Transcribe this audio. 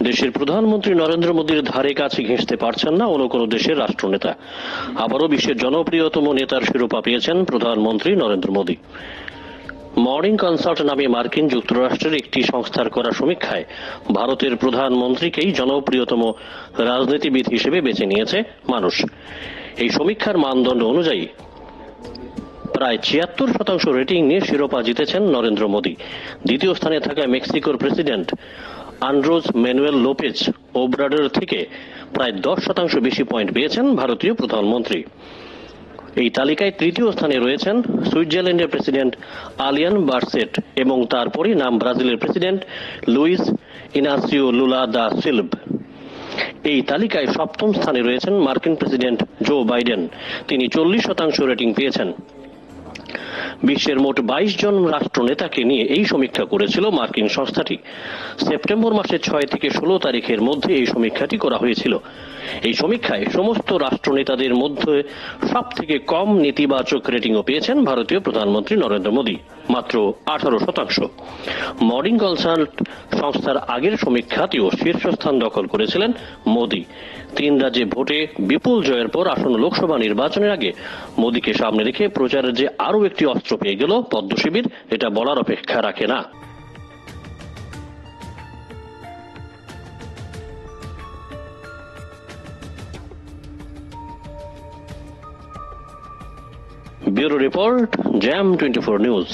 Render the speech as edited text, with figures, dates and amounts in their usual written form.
দেশের প্রধানমন্ত্রী নরেন্দ্র মোদীর ধারে কাছে ঘেঁষতে পারছেন না অন্য কোনো দেশের রাষ্ট্রনেতা। আবারও বিশ্বের জনপ্রিয়তম নেতার শিরোপা পেয়েছেন প্রধানমন্ত্রী নরেন্দ্র মোদী। মর্নিং কনসাল্ট নামে মার্কিন যুক্তরাষ্ট্রের একটি সংস্থার করা সমীক্ষায় ভারতের প্রধানমন্ত্রীকেই জনপ্রিয়তম রাজনীতিবিদ হিসেবে বেছে নিয়েছে মানুষ। এই সমীক্ষার মানদণ্ড অনুযায়ী প্রায় ৭৬% রেটিং নিয়ে শিরোপা জিতেছেন নরেন্দ্র মোদী। দ্বিতীয় স্থানে থাকা মেক্সিকোর president Andres Manuel Lopez Obrador থেকে প্রায় ১০% বেশি পয়েন্ট পেয়েছেন ভারতীয় প্রধানমন্ত্রী। এই তালিকায় তৃতীয় স্থানে রয়েছেন সুইজারল্যান্ডের প্রেসিডেন্ট আলিয়ান বারসেট এবং তারপরই নাম ব্রাজিলের প্রেসিডেন্ট লুইস ইনাসিও লুলা দা সিলভ। এই তালিকায় সপ্তম স্থানে রয়েছেন মার্কিন প্রেসিডেন্ট জো বাইডেন। তিনি ৪০% রেটিং পেয়েছেন। বিশ্বের মোট ২২ জন রাষ্ট্রনেতাকে নিয়ে এই সমীক্ষা করেছিল মার্কিন সংস্থাটি। সেপ্টেম্বর মাসের ৬ থেকে ১৬ তারিখের মধ্যে এই সমীক্ষাটি করা হয়েছিল। এই সমীক্ষায় সমস্ত রাষ্ট্রনেতাদের মধ্যে সব থেকে কম নেতিবাচক রেটিংও পেয়েছেন ভারতীয় প্রধানমন্ত্রী নরেন্দ্র মোদী, মাত্র ১৮%। মর্নিং কনসাল্ট সংস্থার আগের সমীক্ষাতেও শীর্ষস্থান দখল করেছিলেন মোদী। ৩ রাজ্যে ভোটে বিপুল জয়ের পর আসন্ন লোকসভা নির্বাচনের আগে মোদীকে সামনে রেখে প্রচারের যে আরও একটি অস্ত্র পেয়ে গেল পদ্মশিবির, এটা বলার অপেক্ষা রাখে না। Bureau report, jam 24 news.